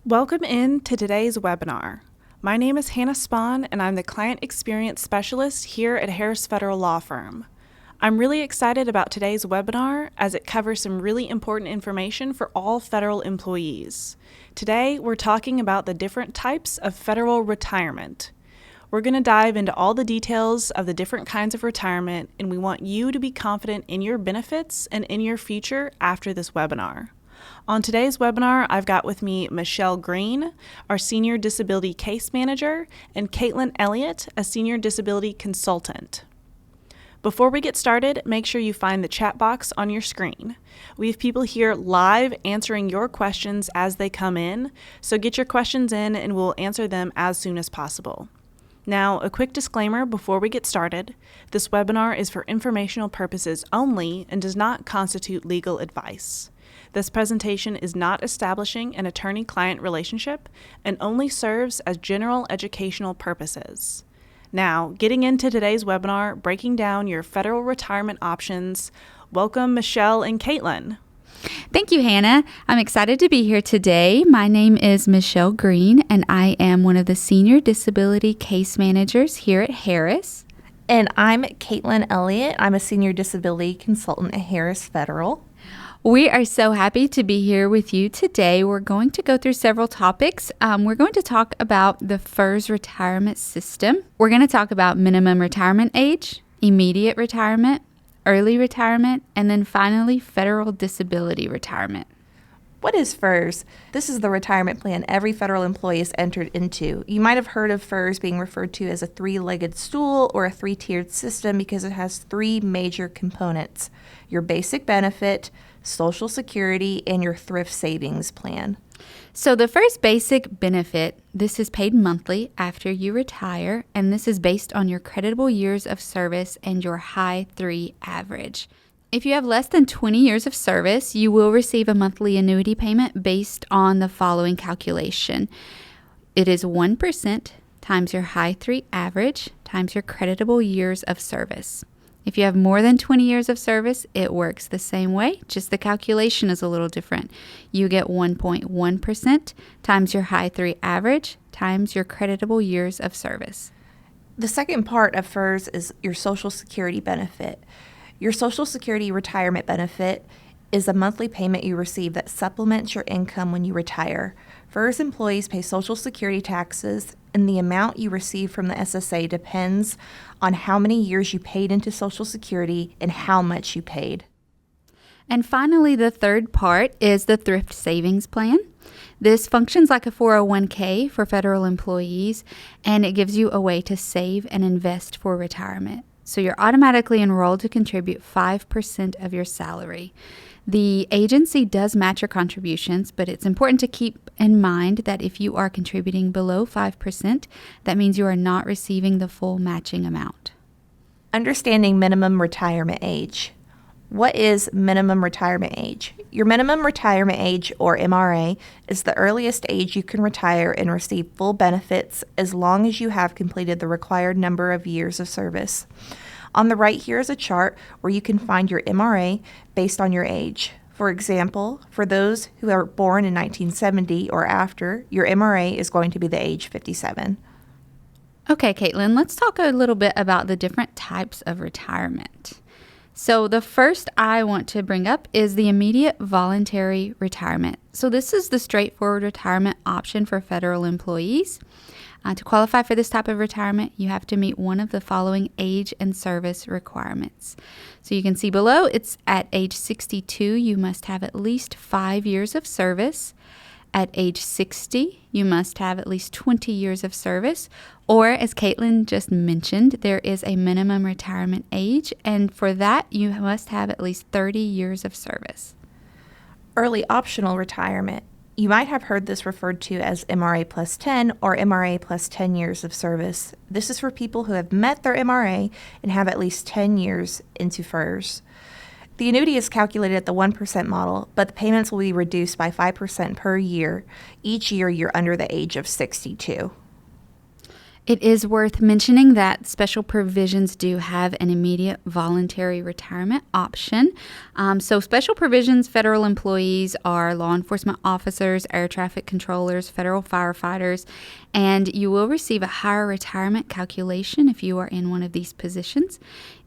Welcome in to today's webinar. My name is Hannah Spahn, and I'm the Client Experience Specialist here at Harris Federal Law Firm. I'm really excited about today's webinar as it covers some really important information for all federal employees. Today, we're talking about the different types of federal retirement. We're going to dive into all the details of the different kinds of retirement, and we want you to be confident in your benefits and in your future after this webinar. On today's webinar, I've got with me Michelle Green, our Senior Disability Case Manager, and Caitlin Elliott, a Senior Disability Consultant. Before we get started, make sure you find the chat box on your screen. We have people here live answering your questions as they come in, so get your questions in and we'll answer them as soon as possible. Now, a quick disclaimer before we get started. This webinar is for informational purposes only and does not constitute legal advice. This presentation is not establishing an attorney-client relationship and only serves as general educational purposes. Now, getting into today's webinar, breaking down your federal retirement options, welcome Michelle and Caitlin. Thank you, Hannah. I'm excited to be here today. My name is Michelle Green, and I am one of the Senior Disability Case Managers here at Harris. And I'm Caitlin Elliott. I'm a Senior Disability Consultant at Harris Federal. We are so happy to be here with you today. We're going to go through several topics. We're going to talk about the FERS retirement system. We're going to talk about minimum retirement age, immediate retirement, early retirement, and then finally federal disability retirement. What is FERS? This is the retirement plan every federal employee is entered into. You might have heard of FERS being referred to as a three-legged stool or a three-tiered system because it has three major components: your basic benefit, Social Security, and your thrift savings plan. So the first basic benefit, this is paid monthly after you retire, and this is based on your creditable years of service and your high 3 average. If you have less than 20 years of service, you will receive a monthly annuity payment based on the following calculation. It is 1% times your high 3 average times your creditable years of service. If you have more than 20 years of service, it works the same way, just the calculation is a little different. You get 1.1% times your high 3 average times your creditable years of service. The second part of FERS is your Social Security benefit. Your Social Security retirement benefit is a monthly payment you receive that supplements your income when you retire. FERS employees pay Social Security taxes, and the amount you receive from the SSA depends on how many years you paid into Social Security and how much you paid. And finally, the third part is the thrift savings plan. This functions like a 401k for federal employees, and it gives you a way to save and invest for retirement. So you're automatically enrolled to contribute 5% of your salary. The agency does match your contributions, but it's important to keep in mind that if you are contributing below 5%, that means you are not receiving the full matching amount. Understanding minimum retirement age. What is minimum retirement age? Your minimum retirement age, or MRA, is the earliest age you can retire and receive full benefits as long as you have completed the required number of years of service. On the right here is a chart where you can find your MRA based on your age. For example, for those who are born in 1970 or after, your MRA is going to be the age 57. Okay, Caitlin, let's talk a little bit about the different types of retirement. So the first I want to bring up is the immediate voluntary retirement. So this is the straightforward retirement option for federal employees. To qualify for this type of retirement, you have to meet one of the following age and service requirements. So you can see below, it's at age 62, you must have at least 5 years of service. At age 60, you must have at least 20 years of service. Or, as Caitlin just mentioned, there is a minimum retirement age, and for that, you must have at least 30 years of service. Early optional retirement. You might have heard this referred to as MRA plus 10 or MRA plus 10 years of service. This is for people who have met their MRA and have at least 10 years into FERS. The annuity is calculated at the 1% model, but the payments will be reduced by 5% per year each year you're under the age of 62. It is worth mentioning that special provisions do have an immediate voluntary retirement option. So special provisions, federal employees are law enforcement officers, air traffic controllers, federal firefighters, and you will receive a higher retirement calculation if you are in one of these positions.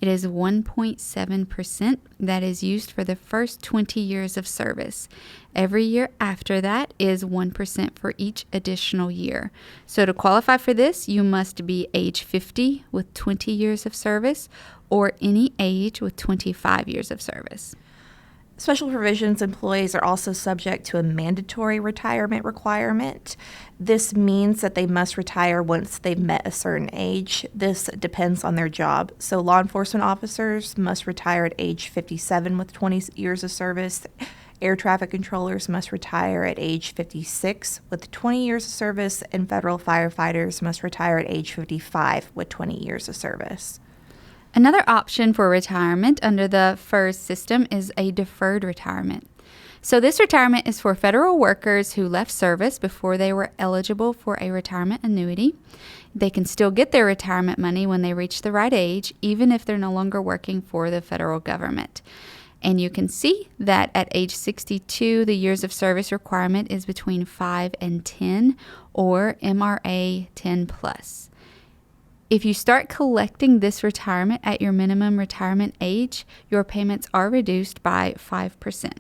It is 1.7% that is used for the first 20 years of service. Every year after that is 1% for each additional year. So to qualify for this, you must be age 50 with 20 years of service or any age with 25 years of service. Special provisions employees are also subject to a mandatory retirement requirement. This means that they must retire once they've met a certain age. This depends on their job. So law enforcement officers must retire at age 57 with 20 years of service. Air traffic controllers must retire at age 56 with 20 years of service, and federal firefighters must retire at age 55 with 20 years of service. Another option for retirement under the FERS system is a deferred retirement. So this retirement is for federal workers who left service before they were eligible for a retirement annuity. They can still get their retirement money when they reach the right age, even if they're no longer working for the federal government. And you can see that at age 62, the years of service requirement is between 5 and 10, or MRA 10 plus. If you start collecting this retirement at your minimum retirement age, your payments are reduced by 5%.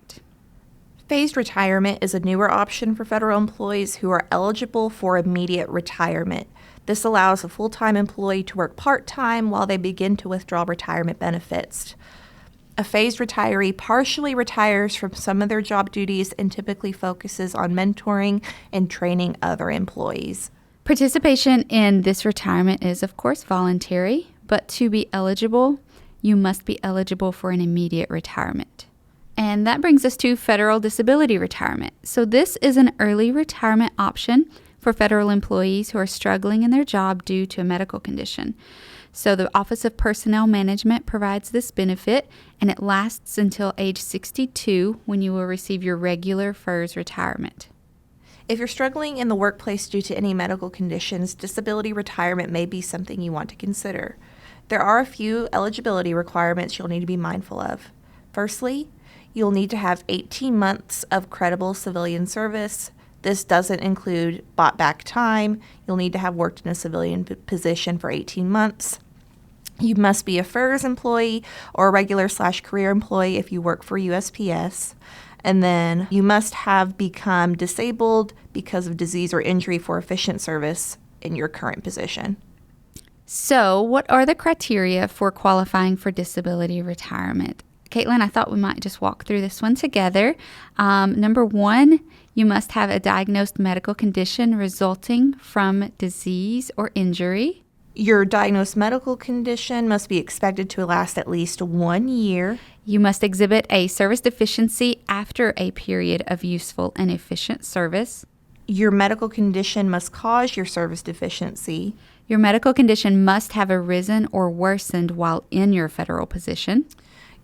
Phased retirement is a newer option for federal employees who are eligible for immediate retirement. This allows a full-time employee to work part-time while they begin to withdraw retirement benefits. A phased retiree partially retires from some of their job duties and typically focuses on mentoring and training other employees. Participation in this retirement is, of course, voluntary, but to be eligible, you must be eligible for an immediate retirement. And that brings us to federal disability retirement. So this is an early retirement option for federal employees who are struggling in their job due to a medical condition. So the Office of Personnel Management provides this benefit, and it lasts until age 62 when you will receive your regular FERS retirement. If you're struggling in the workplace due to any medical conditions, disability retirement may be something you want to consider. There are a few eligibility requirements you'll need to be mindful of. Firstly, you'll need to have 18 months of credible civilian service. This doesn't include bought back time. You'll need to have worked in a civilian position for 18 months. You must be a FERS employee or a regular/career employee if you work for USPS. And then you must have become disabled because of disease or injury for efficient service in your current position. So, what are the criteria for qualifying for disability retirement? Caitlin, I thought we might just walk through this one together. Number one, you must have a diagnosed medical condition resulting from disease or injury. Your diagnosed medical condition must be expected to last at least 1 year. You must exhibit a service deficiency after a period of useful and efficient service. Your medical condition must cause your service deficiency. Your medical condition must have arisen or worsened while in your federal position.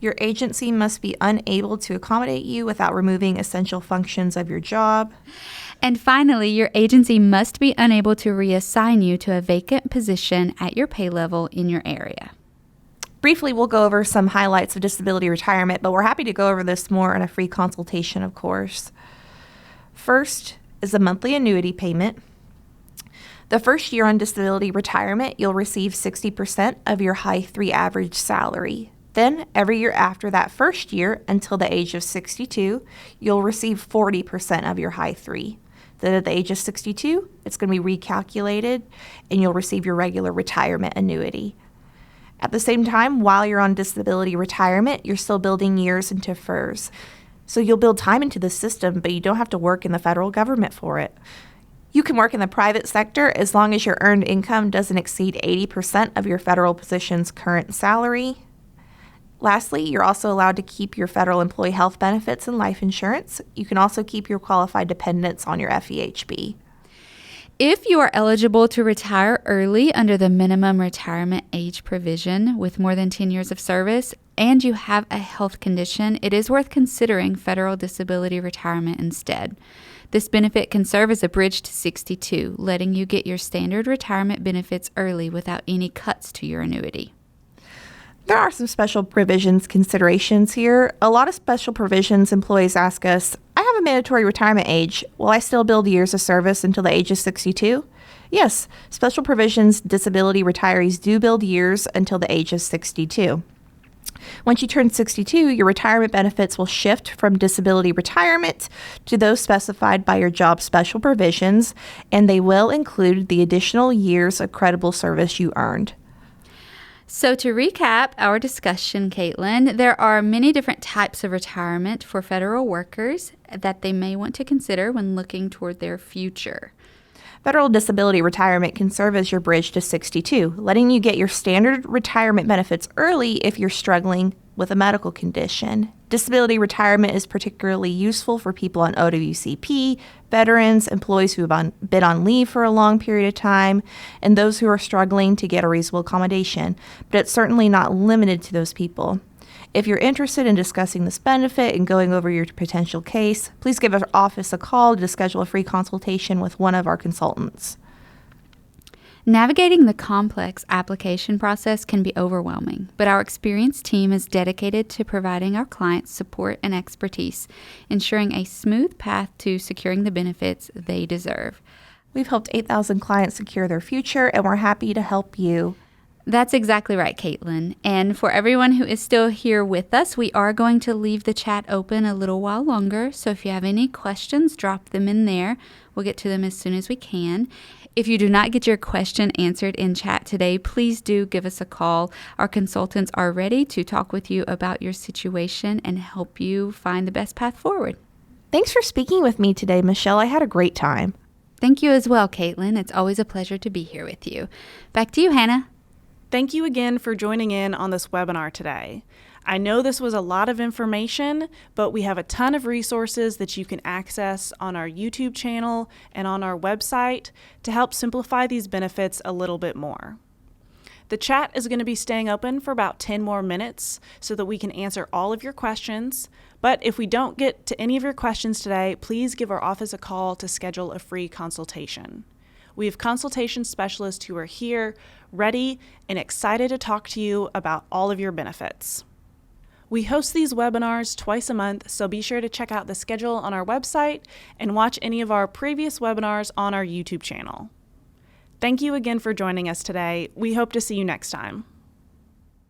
Your agency must be unable to accommodate you without removing essential functions of your job. And finally, your agency must be unable to reassign you to a vacant position at your pay level in your area. Briefly, we'll go over some highlights of disability retirement, but we're happy to go over this more in a free consultation, of course. First is the monthly annuity payment. The first year on disability retirement, you'll receive 60% of your high 3 average salary. Then, every year after that first year, until the age of 62, you'll receive 40% of your high 3. Then at the age of 62, it's going to be recalculated, and you'll receive your regular retirement annuity. At the same time, while you're on disability retirement, you're still building years into FERS. So you'll build time into the system, but you don't have to work in the federal government for it. You can work in the private sector as long as your earned income doesn't exceed 80% of your federal position's current salary. Lastly, you're also allowed to keep your federal employee health benefits and life insurance. You can also keep your qualified dependents on your FEHB. If you are eligible to retire early under the minimum retirement age provision with more than 10 years of service and you have a health condition, it is worth considering federal disability retirement instead. This benefit can serve as a bridge to 62, letting you get your standard retirement benefits early without any cuts to your annuity. There are some special provisions considerations here. A lot of special provisions employees ask us, I have a mandatory retirement age. Will I still build years of service until the age of 62? Yes, special provisions disability retirees do build years until the age of 62. Once you turn 62, your retirement benefits will shift from disability retirement to those specified by your job special provisions, and they will include the additional years of credible service you earned. So to recap our discussion, Caitlin, there are many different types of retirement for federal workers that they may want to consider when looking toward their future. Federal disability retirement can serve as your bridge to 62, letting you get your standard retirement benefits early if you're struggling with a medical condition. Disability retirement is particularly useful for people on OWCP, veterans, employees who have been on leave for a long period of time, and those who are struggling to get a reasonable accommodation, but it's certainly not limited to those people. If you're interested in discussing this benefit and going over your potential case, please give our office a call to schedule a free consultation with one of our consultants. Navigating the complex application process can be overwhelming, but our experienced team is dedicated to providing our clients support and expertise, ensuring a smooth path to securing the benefits they deserve. We've helped 8,000 clients secure their future, and we're happy to help you. That's exactly right, Caitlin. And for everyone who is still here with us, we are going to leave the chat open a little while longer. So if you have any questions, drop them in there. We'll get to them as soon as we can. If you do not get your question answered in chat today, please do give us a call. Our consultants are ready to talk with you about your situation and help you find the best path forward. Thanks for speaking with me today, Michelle. I had a great time. Thank you as well, Caitlin. It's always a pleasure to be here with you. Back to you, Hannah. Thank you again for joining in on this webinar today. I know this was a lot of information, but we have a ton of resources that you can access on our YouTube channel and on our website to help simplify these benefits a little bit more. The chat is going to be staying open for about 10 more minutes so that we can answer all of your questions. But if we don't get to any of your questions today, please give our office a call to schedule a free consultation. We have consultation specialists who are here, ready, and excited to talk to you about all of your benefits. We host these webinars twice a month, so be sure to check out the schedule on our website and watch any of our previous webinars on our YouTube channel. Thank you again for joining us today. We hope to see you next time.